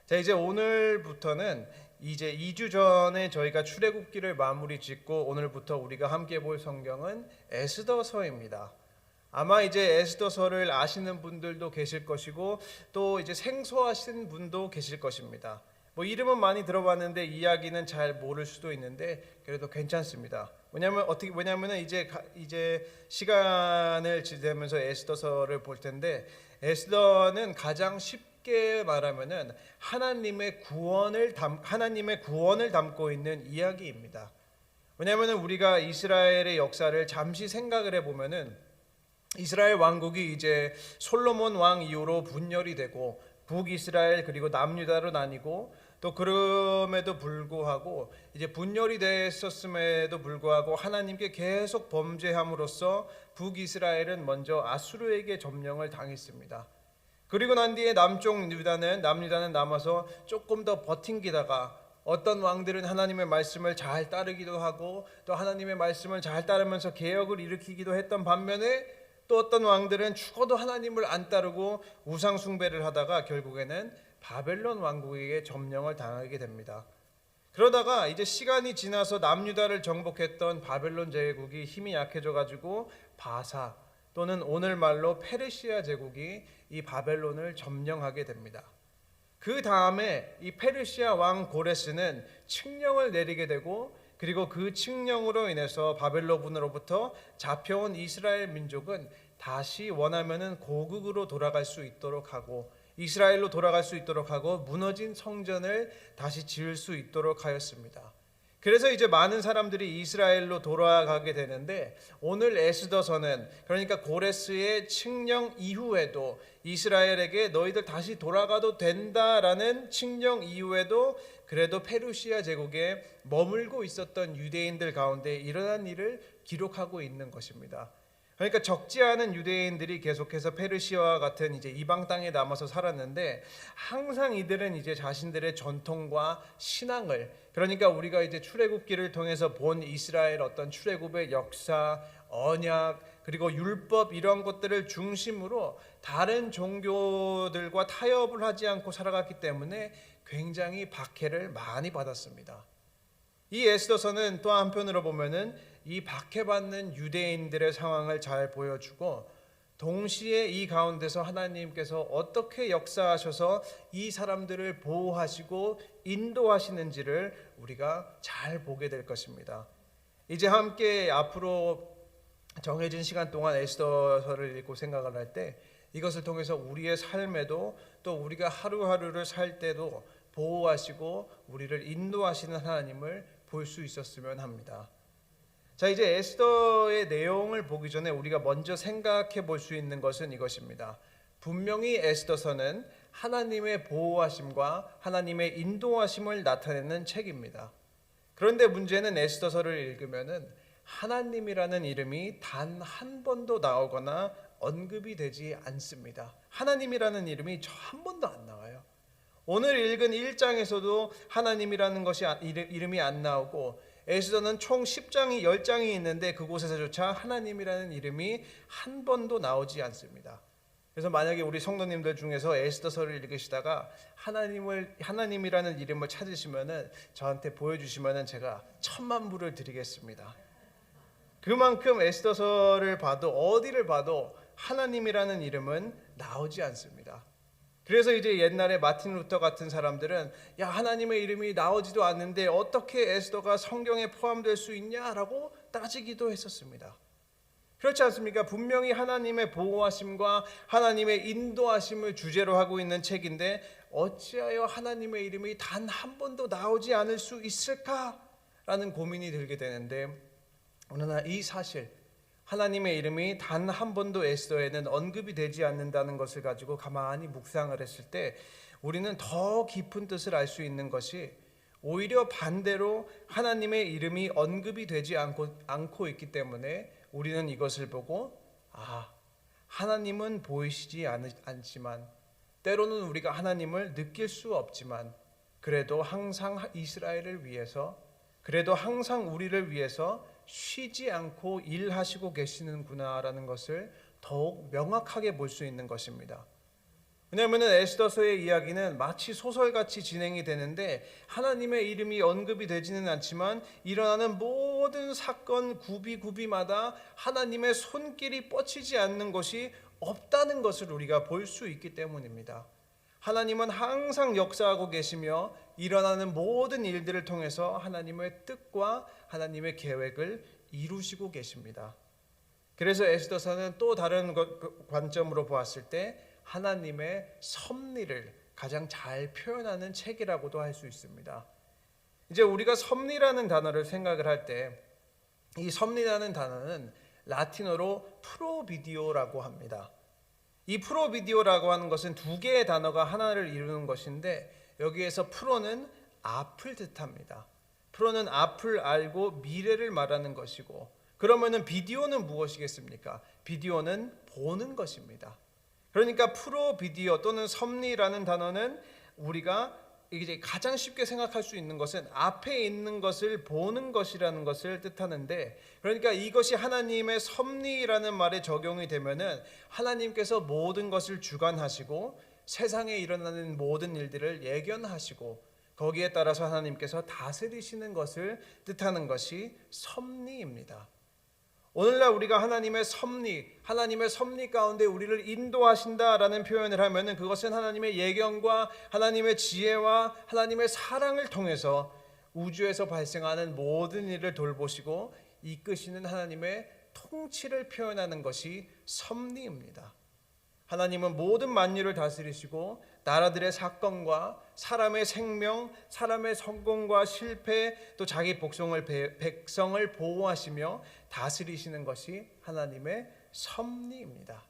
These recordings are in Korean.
자, 이제 오늘부터는 이제 2주 전에 저희가 출애굽기를 마무리 짓고 오늘부터 우리가 함께 볼 성경은 에스더서입니다. 아마 이제 에스더서를 아시는 분들도 계실 것이고 또 이제 생소하신 분도 계실 것입니다. 뭐 이름은 많이 들어봤는데 이야기는 잘 모를 수도 있는데 그래도 괜찮습니다. 왜냐면은 이제 시간을 지내면서 에스더서를 볼 텐데 에스더는 가장 쉽게 말하면은 하나님의 구원을 담고 있는 이야기입니다. 왜냐면은 우리가 이스라엘의 역사를 잠시 생각을 해보면은 이스라엘 왕국이 이제 솔로몬 왕 이후로 분열이 되고 북이스라엘 그리고 남유다로 나뉘고 또 그럼에도 불구하고 이제 분열이 됐었음에도 불구하고 하나님께 계속 범죄함으로써 북이스라엘은 먼저 아수르에게 점령을 당했습니다. 그리고 난 뒤에 남유다는 남아서 조금 더 버틴기다가 어떤 왕들은 하나님의 말씀을 잘 따르기도 하고 또 하나님의 말씀을 잘 따르면서 개혁을 일으키기도 했던 반면에 또 어떤 왕들은 죽어도 하나님을 안 따르고 우상 숭배를 하다가 결국에는 바벨론 왕국에게 점령을 당하게 됩니다. 그러다가 이제 시간이 지나서 남유다를 정복했던 바벨론 제국이 힘이 약해져 가지고 바사 또는 오늘말로 페르시아 제국이 이 바벨론을 점령하게 됩니다. 그 다음에 이 페르시아 왕 고레스는 칙령을 내리게 되고 그리고 그 칙령으로 인해서 바벨론으로부터 잡혀온 이스라엘 민족은 다시 원하면은 고국으로 돌아갈 수 있도록 하고 이스라엘로 돌아갈 수 있도록 하고 무너진 성전을 다시 지을 수 있도록 하였습니다. 그래서 이제 많은 사람들이 이스라엘로 돌아가게 되는데 오늘 에스더서는 그러니까 고레스의 칙령 이후에도 이스라엘에게 너희들 다시 돌아가도 된다라는 칙령 이후에도 그래도 페르시아 제국에 머물고 있었던 유대인들 가운데 일어난 일을 기록하고 있는 것입니다. 그러니까 적지 않은 유대인들이 계속해서 페르시아와 같은 이제 이방 땅에 남아서 살았는데 항상 이들은 이제 자신들의 전통과 신앙을 그러니까 우리가 이제 출애굽기를 통해서 본 이스라엘 어떤 출애굽의 역사, 언약 그리고 율법 이런 것들을 중심으로 다른 종교들과 타협을 하지 않고 살아갔기 때문에 굉장히 박해를 많이 받았습니다. 이 에스더서는 또 한편으로 보면은 이 박해받는 유대인들의 상황을 잘 보여주고 동시에 이 가운데서 하나님께서 어떻게 역사하셔서 이 사람들을 보호하시고 인도하시는지를 우리가 잘 보게 될 것입니다. 이제 함께 앞으로 정해진 시간 동안 에스더서를 읽고 생각을 할 때 이것을 통해서 우리의 삶에도 또 우리가 하루하루를 살 때도 보호하시고 우리를 인도하시는 하나님을 볼 수 있었으면 합니다. 자, 이제 에스더의 내용을 보기 전에 우리가 먼저 생각해 볼 수 있는 것은 이것입니다. 분명히 에스더서는 하나님의 보호하심과 하나님의 인도하심을 나타내는 책입니다. 그런데 문제는 에스더서를 읽으면은 하나님이라는 이름이 단 한 번도 나오거나 언급이 되지 않습니다. 하나님이라는 이름이 한 번도 안 나와요. 오늘 읽은 1장에서도 하나님이라는 것이 이름이 안 나오고 에스더는 총 10장이 있는데 그곳에서조차 하나님이라는 이름이 한 번도 나오지 않습니다. 그래서 만약에 우리 성도님들 중에서 에스더서를 읽으시다가 하나님이라는 이름을 찾으시면은 저한테 보여주시면은 제가 10,000,000불을 드리겠습니다. 그만큼 에스더서를 봐도 어디를 봐도 하나님이라는 이름은 나오지 않습니다. 그래서 이제 옛날에 마틴 루터 같은 사람들은 야 하나님의 이름이 나오지도 않는데 어떻게 에스더가 성경에 포함될 수 있냐라고 따지기도 했었습니다. 그렇지 않습니까? 분명히 하나님의 보호하심과 하나님의 인도하심을 주제로 하고 있는 책인데 어찌하여 하나님의 이름이 단 한 번도 나오지 않을 수 있을까라는 고민이 들게 되는데 어느 날 이 사실 하나님의 이름이 단 한 번도 에스더에는 언급이 되지 않는다는 것을 가지고 가만히 묵상을 했을 때 우리는 더 깊은 뜻을 알 수 있는 것이 오히려 반대로 하나님의 이름이 언급이 되지 않고 있기 때문에 우리는 이것을 보고 하나님은 보이시지 않지만 때로는 우리가 하나님을 느낄 수 없지만 그래도 항상 이스라엘을 위해서 그래도 항상 우리를 위해서 쉬지 않고 일하시고 계시는구나라는 것을 더욱 명확하게 볼 수 있는 것입니다. 왜냐하면 에스더서의 이야기는 마치 소설같이 진행이 되는데 하나님의 이름이 언급이 되지는 않지만 일어나는 모든 사건 구비구비마다 하나님의 손길이 뻗치지 않는 것이 없다는 것을 우리가 볼 수 있기 때문입니다. 하나님은 항상 역사하고 계시며 일어나는 모든 일들을 통해서 하나님의 뜻과 하나님의 계획을 이루시고 계십니다. 그래서 에스더서는 또 다른 관점으로 보았을 때 하나님의 섭리를 가장 잘 표현하는 책이라고도 할 수 있습니다. 이제 우리가 섭리라는 단어를 생각을 할 때 이 섭리라는 단어는 라틴어로 프로비디오라고 합니다. 이 프로비디오라고 하는 것은 두 개의 단어가 하나를 이루는 것인데 여기에서 프로는 앞을 뜻합니다. 프로는 앞을 알고 미래를 말하는 것이고 그러면은 비디오는 무엇이겠습니까? 비디오는 보는 것입니다. 그러니까 프로비디오 또는 섭리라는 단어는 우리가 이제 가장 쉽게 생각할 수 있는 것은 앞에 있는 것을 보는 것이라는 것을 뜻하는데 그러니까 이것이 하나님의 섭리라는 말에 적용이 되면은 하나님께서 모든 것을 주관하시고 세상에 일어나는 모든 일들을 예견하시고 거기에 따라서 하나님께서 다스리시는 것을 뜻하는 것이 섭리입니다. 오늘날 우리가 하나님의 섭리 가운데 우리를 인도하신다라는 표현을 하면은 그것은 하나님의 예견과 하나님의 지혜와 하나님의 사랑을 통해서 우주에서 발생하는 모든 일을 돌보시고 이끄시는 하나님의 통치를 표현하는 것이 섭리입니다. 하나님은 모든 만유를 다스리시고 나라들의 사건과 사람의 생명, 사람의 성공과 실패, 또 자기 백성을 보호하시며 다스리시는 것이 하나님의 섭리입니다.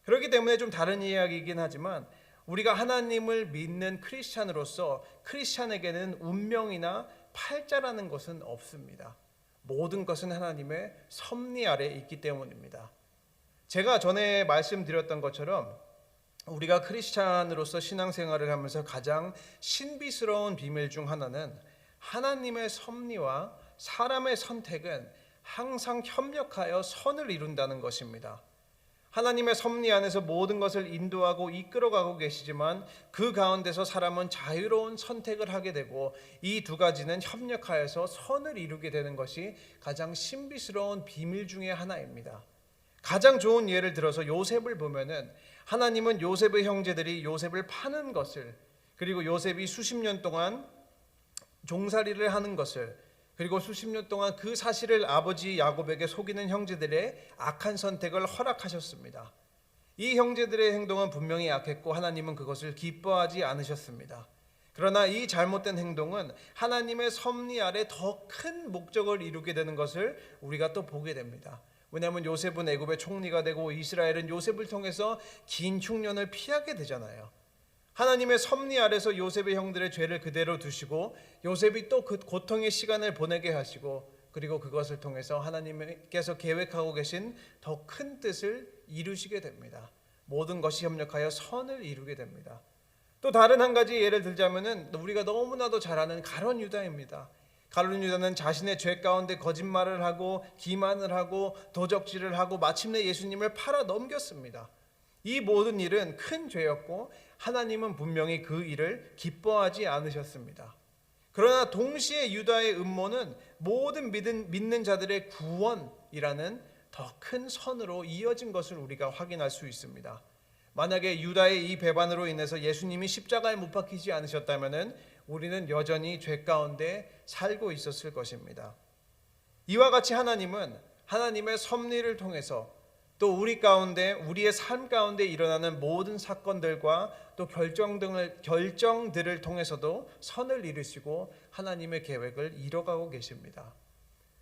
그렇기 때문에 좀 다른 이야기이긴 하지만 우리가 하나님을 믿는 크리스찬으로서 크리스찬에게는 운명이나 팔자라는 것은 없습니다. 모든 것은 하나님의 섭리 아래 있기 때문입니다. 제가 전에 말씀드렸던 것처럼 우리가 크리스찬으로서 신앙생활을 하면서 가장 신비스러운 비밀 중 하나는 하나님의 섭리와 사람의 선택은 항상 협력하여 선을 이룬다는 것입니다. 하나님의 섭리 안에서 모든 것을 인도하고 이끌어가고 계시지만 그 가운데서 사람은 자유로운 선택을 하게 되고 이 두 가지는 협력하여서 선을 이루게 되는 것이 가장 신비스러운 비밀 중에 하나입니다. 가장 좋은 예를 들어서 요셉을 보면은 하나님은 요셉의 형제들이 요셉을 파는 것을 그리고 요셉이 수십 년 동안 종살이를 하는 것을 그리고 수십 년 동안 그 사실을 아버지 야곱에게 속이는 형제들의 악한 선택을 허락하셨습니다. 이 형제들의 행동은 분명히 악했고 하나님은 그것을 기뻐하지 않으셨습니다. 그러나 이 잘못된 행동은 하나님의 섭리 아래 더 큰 목적을 이루게 되는 것을 우리가 또 보게 됩니다. 왜냐하면 요셉은 애굽의 총리가 되고 이스라엘은 요셉을 통해서 긴 흉년을 피하게 되잖아요. 하나님의 섭리 아래서 요셉의 형들의 죄를 그대로 두시고 요셉이 또 그 고통의 시간을 보내게 하시고 그리고 그것을 통해서 하나님께서 계획하고 계신 더 큰 뜻을 이루시게 됩니다. 모든 것이 협력하여 선을 이루게 됩니다. 또 다른 한 가지 예를 들자면은 우리가 너무나도 잘 아는 가룟 유다입니다. 가룟 유다는 자신의 죄 가운데 거짓말을 하고 기만을 하고 도적질을 하고 마침내 예수님을 팔아 넘겼습니다. 이 모든 일은 큰 죄였고 하나님은 분명히 그 일을 기뻐하지 않으셨습니다. 그러나 동시에 유다의 음모는 모든 믿는 자들의 구원이라는 더 큰 선으로 이어진 것을 우리가 확인할 수 있습니다. 만약에 유다의 이 배반으로 인해서 예수님이 십자가에 못 박히지 않으셨다면 우리는 여전히 죄 가운데 살고 있었을 것입니다. 이와 같이 하나님은 하나님의 섭리를 통해서 또 우리 가운데 우리의 삶 가운데 일어나는 모든 사건들과 또 결정들을 통해서도 선을 이루시고 하나님의 계획을 이뤄가고 계십니다.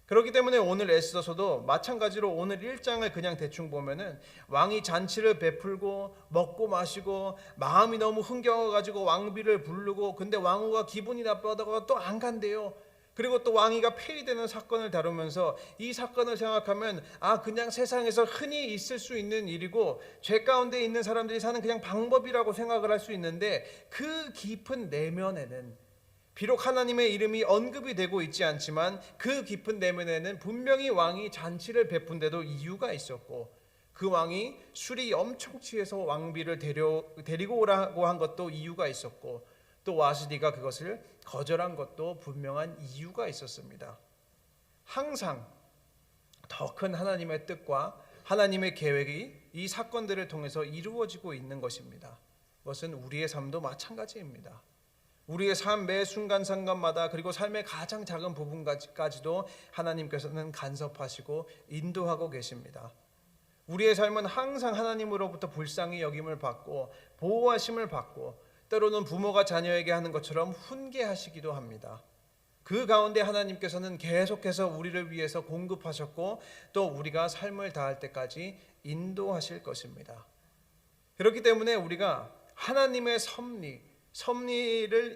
그렇기 때문에 오늘 에스더서도 마찬가지로 오늘 1장을 그냥 대충 보면은 왕이 잔치를 베풀고 먹고 마시고 마음이 너무 흥겨워가지고 왕비를 부르고 근데 왕후가 기분이 나빠하다가 또 안 간대요. 그리고 또 왕위가 폐위되는 사건을 다루면서 이 사건을 생각하면 그냥 세상에서 흔히 있을 수 있는 일이고 죄 가운데 있는 사람들이 사는 그냥 방법이라고 생각을 할 수 있는데 그 깊은 내면에는 비록 하나님의 이름이 언급이 되고 있지 않지만 그 깊은 내면에는 분명히 왕이 잔치를 베푼 데도 이유가 있었고 그 왕이 술이 엄청 취해서 왕비를 데리고 오라고 한 것도 이유가 있었고, 또 와스디가 그것을 거절한 것도 분명한 이유가 있었습니다. 항상 더 큰 하나님의 뜻과 하나님의 계획이 이 사건들을 통해서 이루어지고 있는 것입니다. 그것은 우리의 삶도 마찬가지입니다. 우리의 삶 매 순간순간마다, 그리고 삶의 가장 작은 부분까지도 하나님께서는 간섭하시고 인도하고 계십니다. 우리의 삶은 항상 하나님으로부터 불쌍히 여김을 받고 보호하심을 받고, 때로는 부모가 자녀에게 하는 것처럼 훈계하시기도 합니다. 그 가운데 하나님께서는 계속해서 우리를 위해서 공급하셨고, 또 우리가 삶을 다할 때까지 인도하실 것입니다. 그렇기 때문에 우리가 하나님의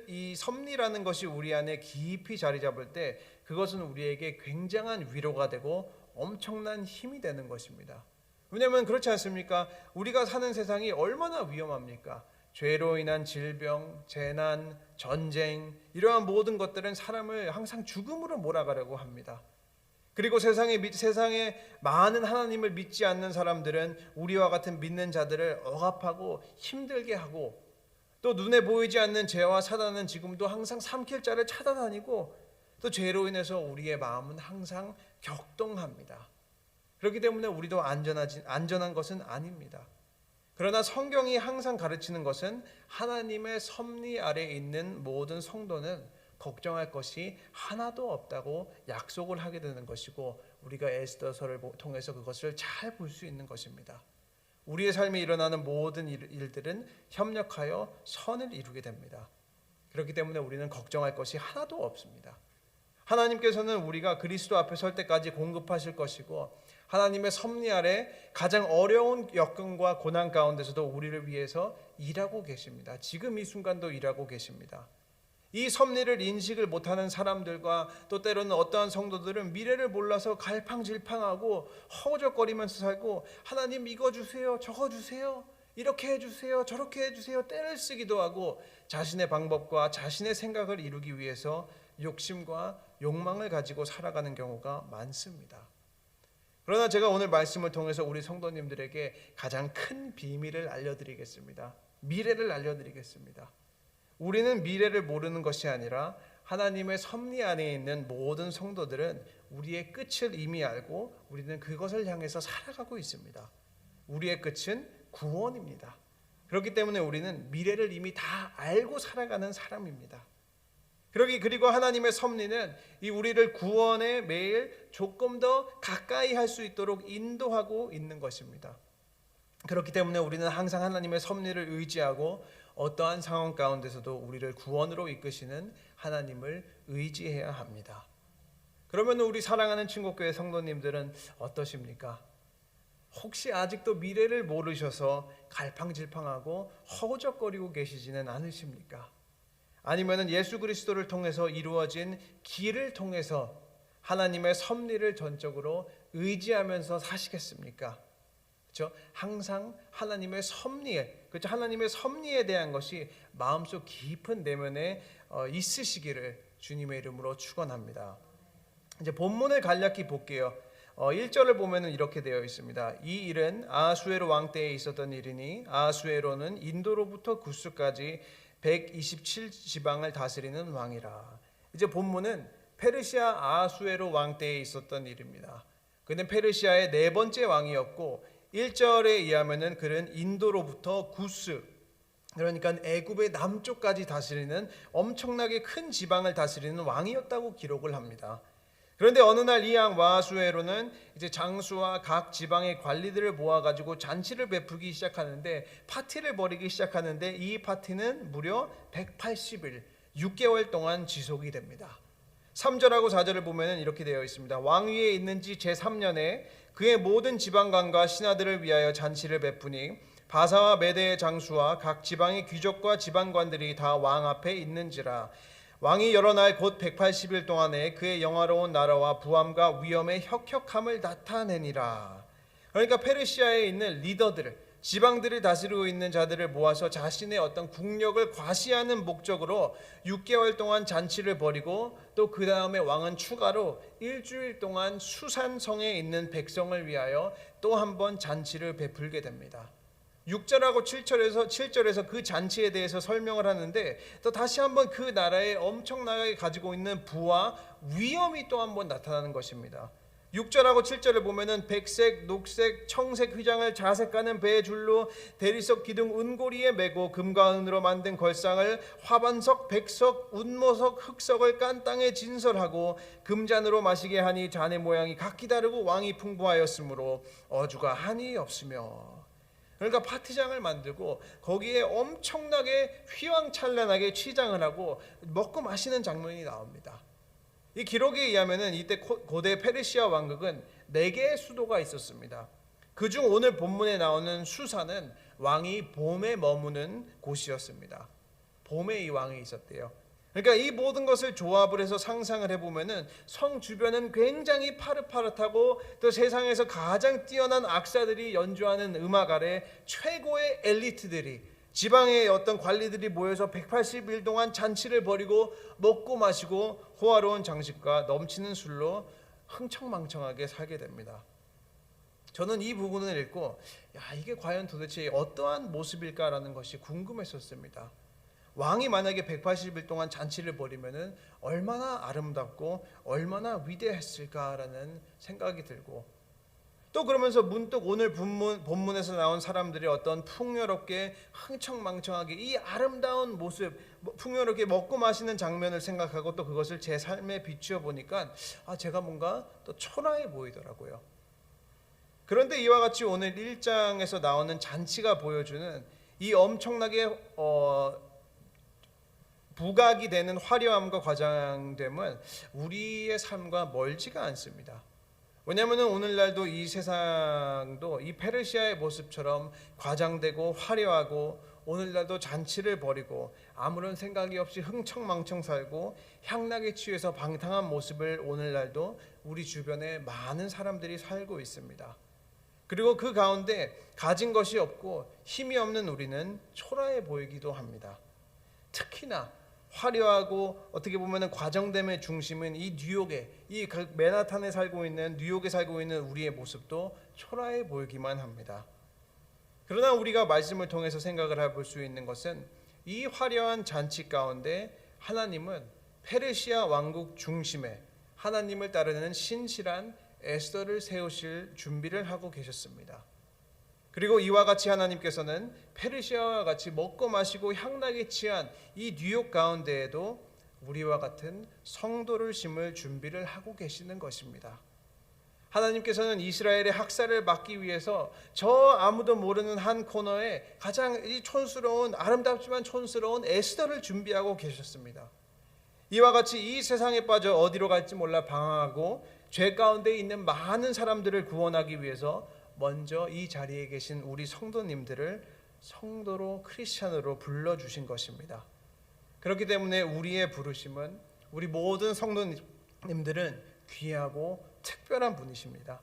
이 섭리라는 것이 우리 안에 깊이 자리 잡을 때, 그것은 우리에게 굉장한 위로가 되고 엄청난 힘이 되는 것입니다. 왜냐하면 그렇지 않습니까? 우리가 사는 세상이 얼마나 위험합니까? 죄로 인한 질병, 재난, 전쟁, 이러한 모든 것들은 사람을 항상 죽음으로 몰아가려고 합니다. 그리고 세상에 많은 하나님을 믿지 않는 사람들은 우리와 같은 믿는 자들을 억압하고 힘들게 하고, 또 눈에 보이지 않는 죄와 사단은 지금도 항상 삼킬 자를 찾아다니고, 또 죄로 인해서 우리의 마음은 항상 격동합니다. 그렇기 때문에 우리도 안전한 것은 아닙니다. 그러나 성경이 항상 가르치는 것은 하나님의 섭리 아래에 있는 모든 성도는 걱정할 것이 하나도 없다고 약속을 하게 되는 것이고, 우리가 에스더서를 통해서 그것을 잘 볼 수 있는 것입니다. 우리의 삶에 일어나는 모든 일들은 협력하여 선을 이루게 됩니다. 그렇기 때문에 우리는 걱정할 것이 하나도 없습니다. 하나님께서는 우리가 그리스도 앞에 설 때까지 공급하실 것이고, 하나님의 섭리 아래 가장 어려운 여건과 고난 가운데서도 우리를 위해서 일하고 계십니다. 지금 이 순간도 일하고 계십니다. 이 섭리를 인식을 못하는 사람들과, 또 때로는 어떠한 성도들은 미래를 몰라서 갈팡질팡하고 허우적거리면서 살고, 하나님 이거 주세요, 저거 주세요, 이렇게 해주세요, 저렇게 해주세요, 떼를 쓰기도 하고, 자신의 방법과 자신의 생각을 이루기 위해서 욕심과 욕망을 가지고 살아가는 경우가 많습니다. 그러나 제가 오늘 말씀을 통해서 우리 성도님들에게 가장 큰 비밀을 알려드리겠습니다. 미래를 알려드리겠습니다. 우리는 미래를 모르는 것이 아니라 하나님의 섭리 안에 있는 모든 성도들은 우리의 끝을 이미 알고 우리는 그것을 향해서 살아가고 있습니다. 우리의 끝은 구원입니다. 그렇기 때문에 우리는 미래를 이미 다 알고 살아가는 사람입니다. 그리고 하나님의 섭리는 이 우리를 구원에 매일 조금 더 가까이 할 수 있도록 인도하고 있는 것입니다. 그렇기 때문에 우리는 항상 하나님의 섭리를 의지하고, 어떠한 상황 가운데서도 우리를 구원으로 이끄시는 하나님을 의지해야 합니다. 그러면 우리 사랑하는 친구교회 성도님들은 어떠십니까? 혹시 아직도 미래를 모르셔서 갈팡질팡하고 허우적거리고 계시지는 않으십니까? 아니면 예수 그리스도를 통해서 이루어진 길을 통해서 하나님의 섭리를 전적으로 의지하면서 사시겠습니까? 그렇죠? 항상 하나님의 섭리에 대한 것이 마음속 깊은 내면에 있으시기를 주님의 이름으로 축원합니다. 이제 본문을 간략히 볼게요. 1절을 보면은 이렇게 되어 있습니다. 이 일은 아하수에로 왕 때에 있었던 일이니, 아하수에로는 인도로부터 구스까지 127지방을 다스리는 왕이라. 이제 본문은 페르시아 아하수에로 왕 때에 있었던 일입니다. 그는 페르시아의 네 번째 왕이었고, 1절에 의하면은 그는 인도로부터 구스, 그러니까 애굽의 남쪽까지 다스리는 엄청나게 큰 지방을 다스리는 왕이었다고 기록을 합니다. 그런데 어느 날 이 왕 아하수에로는 이제 장수와 각 지방의 관리들을 모아가지고 잔치를 베풀기 시작하는데, 파티를 벌이기 시작하는데, 이 파티는 무려 180일, 6개월 동안 지속이 됩니다. 3절하고 4절을 보면 이렇게 되어 있습니다. 왕위에 있는 지 제3년에 그의 모든 지방관과 신하들을 위하여 잔치를 베푸니, 바사와 메대의 장수와 각 지방의 귀족과 지방관들이 다 왕 앞에 있는지라. 왕이 여러 날 곧 180일 동안에 그의 영화로운 나라와 부함과 위엄의 혁혁함을 나타내니라. 그러니까 페르시아에 있는 리더들, 지방들을 다스리고 있는 자들을 모아서 자신의 어떤 국력을 과시하는 목적으로 6개월 동안 잔치를 벌이고 또 그 다음에 왕은 추가로 일주일 동안 수산성에 있는 백성을 위하여 또 한 번 잔치를 베풀게 됩니다. 6절하고 7절에서 그 잔치에 대해서 설명을 하는데 또 다시 한번 그 나라에 엄청나게 가지고 있는 부와 위엄이 또 한 번 나타나는 것입니다. 6절하고 7절을 보면은 백색, 녹색, 청색 휘장을 자색하는 배의 줄로 대리석 기둥 은고리에 메고 금과 은으로 만든 걸상을 화반석, 백석, 운모석, 흑석을 깐 땅에 진설하고 금잔으로 마시게 하니 잔의 모양이 각기 다르고 왕이 풍부하였으므로 어주가 한이 없으며. 그러니까 파티장을 만들고 거기에 엄청나게 휘황찬란하게 취장을 하고 먹고 마시는 장면이 나옵니다. 이 기록에 의하면은 이때 고대 페르시아 왕국은 4개의 수도가 있었습니다. 그중 오늘 본문에 나오는 수사는 왕이 봄에 머무는 곳이었습니다. 봄에 이 왕이 있었대요. 그러니까 이 모든 것을 조합을 해서 상상을 해보면은 성 주변은 굉장히 파릇파릇하고 또 세상에서 가장 뛰어난 악사들이 연주하는 음악 아래 최고의 엘리트들이 지방의 어떤 관리들이 모여서 180일 동안 잔치를 벌이고 먹고 마시고 호화로운 장식과 넘치는 술로 흥청망청하게 살게 됩니다. 저는 이 부분을 읽고 이게 과연 도대체 어떠한 모습일까라는 것이 궁금했었습니다. 왕이 만약에 180일 동안 잔치를 벌이면은 얼마나 아름답고 얼마나 위대했을까라는 생각이 들고 또 그러면서 문득 오늘 본문에서 나온 사람들이 어떤 풍요롭게 흥청망청하게 이 아름다운 모습, 풍요롭게 먹고 마시는 장면을 생각하고 또 그것을 제 삶에 비추어 보니까 제가 뭔가 또 초라해 보이더라고요. 그런데 이와 같이 오늘 1장에서 나오는 잔치가 보여주는 이 엄청나게 부각이 되는 화려함과 과장됨은 우리의 삶과 멀지가 않습니다. 왜냐하면 오늘날도 이 세상도 이 페르시아의 모습처럼 과장되고 화려하고 오늘날도 잔치를 벌이고 아무런 생각이 없이 흥청망청 살고 향락에 취해서 방탕한 모습을 오늘날도 우리 주변에 많은 사람들이 살고 있습니다. 그리고 그 가운데 가진 것이 없고 힘이 없는 우리는 초라해 보이기도 합니다. 특히나 화려하고 어떻게 보면 과정됨의 중심은 이 뉴욕에 이 맨하탄에 살고 있는 뉴욕에 살고 있는 우리의 모습도 초라해 보이기만 합니다. 그러나 우리가 말씀을 통해서 생각을 해볼 수 있는 것은 이 화려한 잔치 가운데 하나님은 페르시아 왕국 중심에 하나님을 따르는 신실한 에스더를 세우실 준비를 하고 계셨습니다. 그리고 이와 같이 하나님께서는 페르시아와 같이 먹고 마시고 향락에 취한 이 뉴욕 가운데에도 우리와 같은 성도를 심을 준비를 하고 계시는 것입니다. 하나님께서는 이스라엘의 학살을 막기 위해서 저 아무도 모르는 한 코너에 가장 이 촌스러운 아름답지만 촌스러운 에스더를 준비하고 계셨습니다. 이와 같이 이 세상에 빠져 어디로 갈지 몰라 방황하고 죄 가운데 있는 많은 사람들을 구원하기 위해서 먼저 이 자리에 계신 우리 성도님들을 성도로 크리스찬으로 불러주신 것입니다. 그렇기 때문에 우리의 부르심은 우리 모든 성도님들은 귀하고 특별한 분이십니다.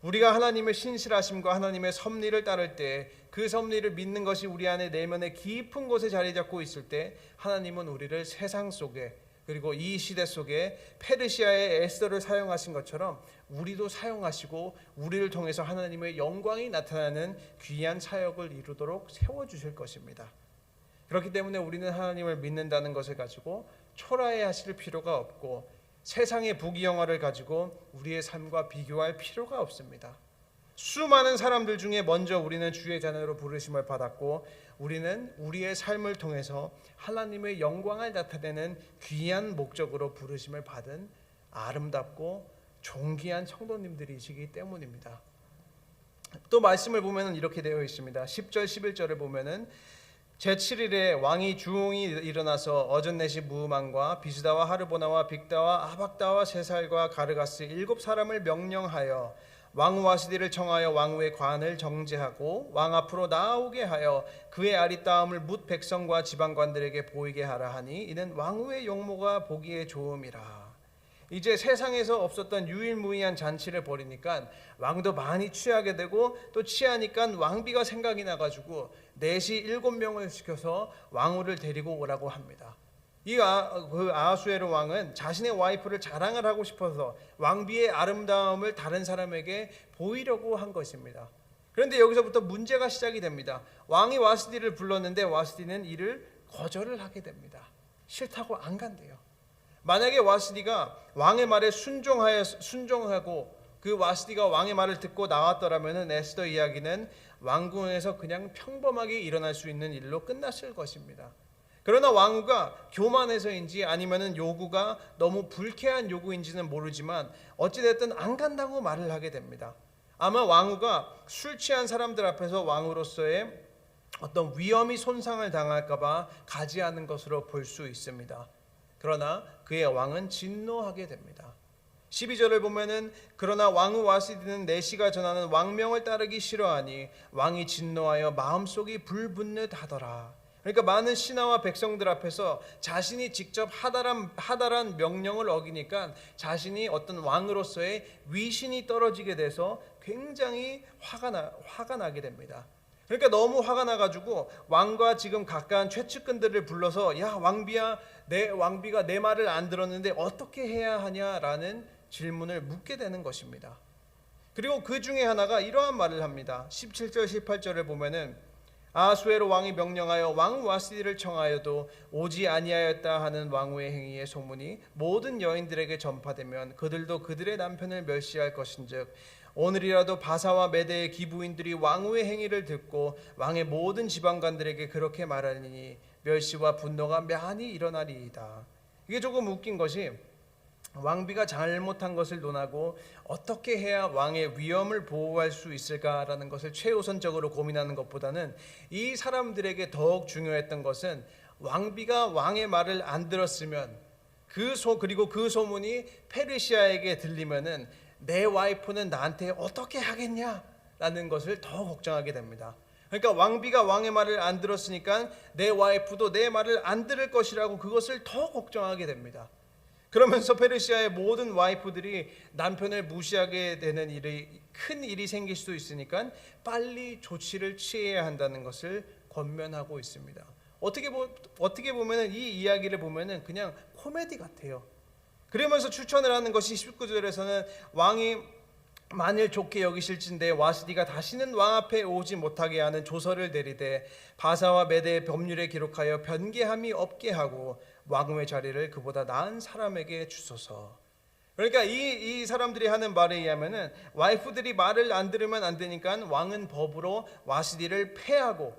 우리가 하나님의 신실하심과 하나님의 섭리를 따를 때 그 섭리를 믿는 것이 우리 안에 내면의 깊은 곳에 자리 잡고 있을 때 하나님은 우리를 세상 속에 그리고 이 시대 속에 페르시아의 에스더를 사용하신 것처럼 우리도 사용하시고 우리를 통해서 하나님의 영광이 나타나는 귀한 사역을 이루도록 세워주실 것입니다. 그렇기 때문에 우리는 하나님을 믿는다는 것을 가지고 초라해 하실 필요가 없고 세상의 부귀영화를 가지고 우리의 삶과 비교할 필요가 없습니다. 수많은 사람들 중에 먼저 우리는 주의 자녀로 부르심을 받았고 우리는 우리의 삶을 통해서 하나님의 영광을 나타내는 귀한 목적으로 부르심을 받은 아름답고 존귀한 성도님들이시기 때문입니다. 또 말씀을 보면 이렇게 되어 있습니다. 10절 11절을 보면은 제7일에 왕이 주웅이 일어나서 어전넷이 무음한과 비스다와 하르보나와 빅다와 아박다와 세살과 가르가스 7사람을 명령하여 왕후 와스디를 청하여 왕후의 관을 정제하고 왕 앞으로 나오게 하여 그의 아리따움을 뭇 백성과 지방관들에게 보이게 하라 하니 이는 왕후의 용모가 보기에 좋음이라. 이제 세상에서 없었던 유일무이한 잔치를 벌이니까 왕도 많이 취하게 되고, 또 취하니까 왕비가 생각이 나가지고 넷이 7명을 시켜서 왕후를 데리고 오라고 합니다. 그 아하수에로 왕은 자신의 와이프를 자랑을 하고 싶어서 왕비의 아름다움을 다른 사람에게 보이려고 한 것입니다. 그런데 여기서부터 문제가 시작이 됩니다. 왕이 와스디를 불렀는데 와스디는 이를 거절을 하게 됩니다. 싫다고 안 간대요. 만약에 와스디가 왕의 말에 순종하고 그 와스디가 왕의 말을 듣고 나왔더라면 에스더 이야기는 왕궁에서 그냥 평범하게 일어날 수 있는 일로 끝났을 것입니다. 그러나 왕후가 교만해서인지 아니면은 요구가 너무 불쾌한 요구인지는 모르지만 어찌됐든 안 간다고 말을 하게 됩니다. 아마 왕후가 술 취한 사람들 앞에서 왕후로서의 어떤 위험이 손상을 당할까봐 가지 않은 것으로 볼 수 있습니다. 그러나 그의 왕은 진노하게 됩니다. 12절을 보면은 그러나 왕후 와스디는 내시가 전하는 왕명을 따르기 싫어하니 왕이 진노하여 마음속이 불붙는 하더라. 그러니까 많은 신하와 백성들 앞에서 자신이 직접 하달한 명령을 어기니까 자신이 어떤 왕으로서의 위신이 떨어지게 돼서 굉장히 화가 나게 됩니다. 그러니까 너무 화가 나가지고 왕과 지금 가까운 최측근들을 불러서 야 왕비가 내 말을 안 들었는데 어떻게 해야 하냐라는 질문을 묻게 되는 것입니다. 그리고 그 중에 하나가 이러한 말을 합니다. 17절 18절을 보면은 아하수에로 왕이 명령하여 왕후 와스디를 청하여도 오지 아니하였다 하는 왕후의 행위의 소문이 모든 여인들에게 전파되면 그들도 그들의 남편을 멸시할 것인즉 오늘이라도 바사와 메대의 기부인들이 왕후의 행위를 듣고 왕의 모든 지방관들에게 그렇게 말하니 멸시와 분노가 많이 일어나리이다. 이게 조금 웃긴 것이 왕비가 잘못한 것을 논하고 어떻게 해야 왕의 위엄을 보호할 수 있을까라는 것을 최우선적으로 고민하는 것보다는 이 사람들에게 더욱 중요했던 것은 왕비가 왕의 말을 안 들었으면 그리고 그 소문이 페르시아에게 들리면은 내 와이프는 나한테 어떻게 하겠냐라는 것을 더 걱정하게 됩니다. 그러니까 왕비가 왕의 말을 안 들었으니까 내 와이프도 내 말을 안 들을 것이라고 그것을 더 걱정하게 됩니다. 그러면서 페르시아의 모든 와이프들이 남편을 무시하게 되는 큰 일이 생길 수도 있으니까 빨리 조치를 취해야 한다는 것을 권면하고 있습니다. 어떻게 보면은 이 이야기를 보면은 그냥 코미디 같아요. 그러면서 추천을 하는 것이 19절에서는 왕이 만일 좋게 여기실진대 와스디가 다시는 왕 앞에 오지 못하게 하는 조서를 내리되 바사와 메대의 법률에 기록하여 변개함이 없게 하고 왕후의 자리를 그보다 나은 사람에게 주소서. 그러니까 이 사람들이 하는 말에 의하면은 와이프들이 말을 안 들으면 안 되니까 왕은 법으로 와스디를 폐하고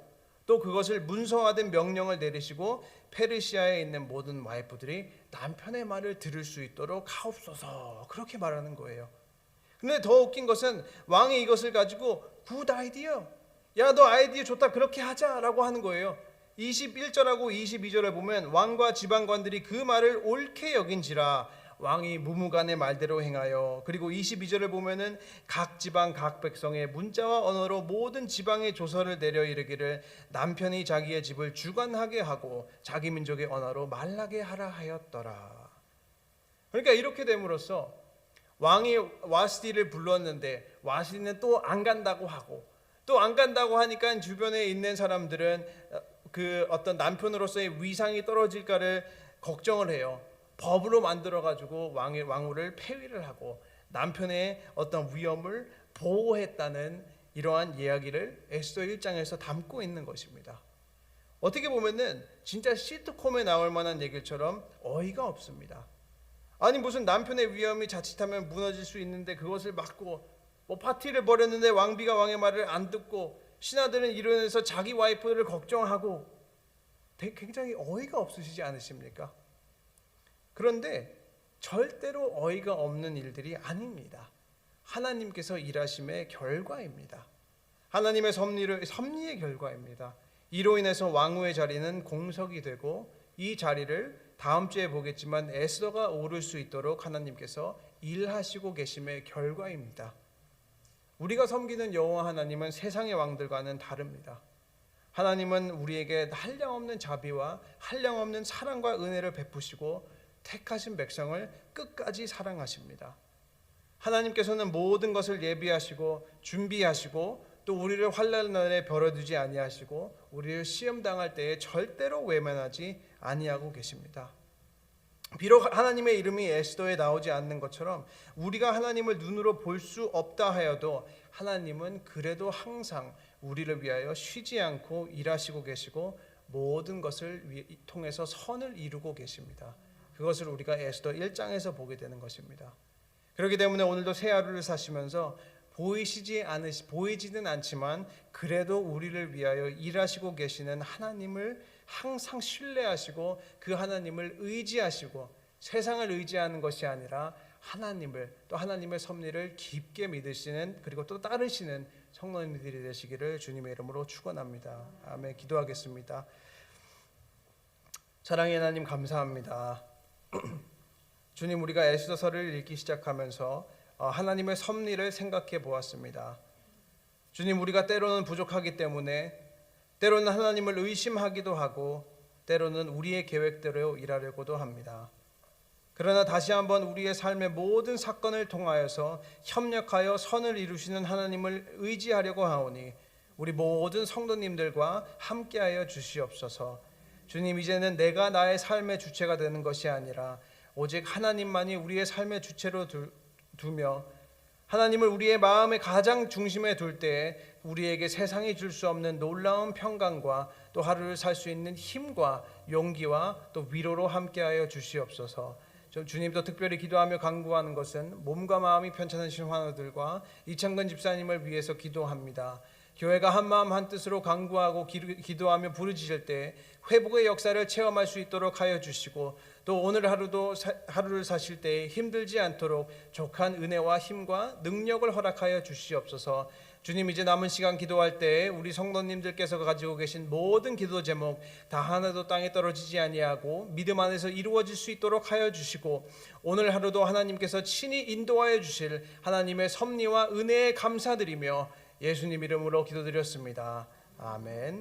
또 그것을 문서화된 명령을 내리시고 페르시아에 있는 모든 와이프들이 남편의 말을 들을 수 있도록 하옵소서, 그렇게 말하는 거예요. 근데 더 웃긴 것은 왕이 이것을 가지고 굿 아이디어, 야 너 아이디어 좋다, 그렇게 하자라고 하는 거예요. 21절하고 22절을 보면 왕과 지방관들이 그 말을 옳게 여긴지라 왕이 무무간의 말대로 행하여, 그리고 22절을 보면은 각 지방 각 백성의 문자와 언어로 모든 지방의 조서를 내려 이르기를 남편이 자기의 집을 주관하게 하고 자기 민족의 언어로 말하게 하라 하였더라. 그러니까 이렇게 됨으로써 왕이 와스디를 불렀는데 와스디는 또 안 간다고 하고, 또 안 간다고 하니까 주변에 있는 사람들은 그 어떤 남편으로서의 위상이 떨어질까를 걱정을 해요. 법으로 만들어 가지고 왕후를 폐위를 하고 남편의 어떤 위엄을 보호했다는 이러한 이야기를 에스더 1장에서 담고 있는 것입니다. 어떻게 보면은 진짜 시트콤에 나올 만한 얘기처럼 어이가 없습니다. 아니 무슨 남편의 위엄이 자칫하면 무너질 수 있는데 그것을 막고, 뭐 파티를 벌였는데 왕비가 왕의 말을 안 듣고 신하들은 이로 인해서 자기 와이프를 걱정하고, 굉장히 어이가 없으시지 않으십니까? 그런데 절대로 어이가 없는 일들이 아닙니다. 하나님께서 일하심의 결과입니다. 하나님의 섭리의 결과입니다. 이로 인해서 왕후의 자리는 공석이 되고 이 자리를 다음 주에 보겠지만 에스더가 오를 수 있도록 하나님께서 일하시고 계심의 결과입니다. 우리가 섬기는 여호와 하나님은 세상의 왕들과는 다릅니다. 하나님은 우리에게 한량없는 자비와 한량없는 사랑과 은혜를 베푸시고 택하신 백성을 끝까지 사랑하십니다. 하나님께서는 모든 것을 예비하시고 준비하시고 또 우리를 환난 날에 버려두지 아니하시고 우리를 시험 당할 때에 절대로 외면하지 아니하고 계십니다. 비록 하나님의 이름이 에스더에 나오지 않는 것처럼 우리가 하나님을 눈으로 볼 수 없다 하여도 하나님은 그래도 항상 우리를 위하여 쉬지 않고 일하시고 계시고 모든 것을 통해서 선을 이루고 계십니다. 그것을 우리가 에스더 1장에서 보게 되는 것입니다. 그렇기 때문에 오늘도 새 하루를 사시면서 보이지는 않지만 그래도 우리를 위하여 일하시고 계시는 하나님을 항상 신뢰하시고 그 하나님을 의지하시고 세상을 의지하는 것이 아니라 하나님을 또 하나님의 섭리를 깊게 믿으시는 그리고 또 따르시는 성도님들이 되시기를 주님의 이름으로 축원합니다. 아멘. 기도하겠습니다. 사랑의 하나님 감사합니다. 주님, 우리가 에스더서를 읽기 시작하면서 하나님의 섭리를 생각해 보았습니다. 주님, 우리가 때로는 부족하기 때문에 때로는 하나님을 의심하기도 하고 때로는 우리의 계획대로 일하려고도 합니다. 그러나 다시 한번 우리의 삶의 모든 사건을 통하여서 협력하여 선을 이루시는 하나님을 의지하려고 하오니 우리 모든 성도님들과 함께하여 주시옵소서. 주님, 이제는 내가 나의 삶의 주체가 되는 것이 아니라 오직 하나님만이 우리의 삶의 주체로 두며 하나님을 우리의 마음의 가장 중심에 둘 때에 우리에게 세상이 줄 수 없는 놀라운 평강과 또 하루를 살 수 있는 힘과 용기와 또 위로로 함께하여 주시옵소서. 주님도 특별히 기도하며 간구하는 것은 몸과 마음이 편찮으신 환우들과 이창근 집사님을 위해서 기도합니다. 교회가 한마음 한뜻으로 간구하고 기도하며 부르짖을 때 회복의 역사를 체험할 수 있도록 하여 주시고 또 오늘 하루를 사실 때 힘들지 않도록 족한 은혜와 힘과 능력을 허락하여 주시옵소서. 주님, 이제 남은 시간 기도할 때 우리 성도님들께서 가지고 계신 모든 기도 제목 다 하나도 땅에 떨어지지 아니하고 믿음 안에서 이루어질 수 있도록 하여 주시고 오늘 하루도 하나님께서 친히 인도하여 주실 하나님의 섭리와 은혜에 감사드리며 예수님 이름으로 기도드렸습니다. 아멘.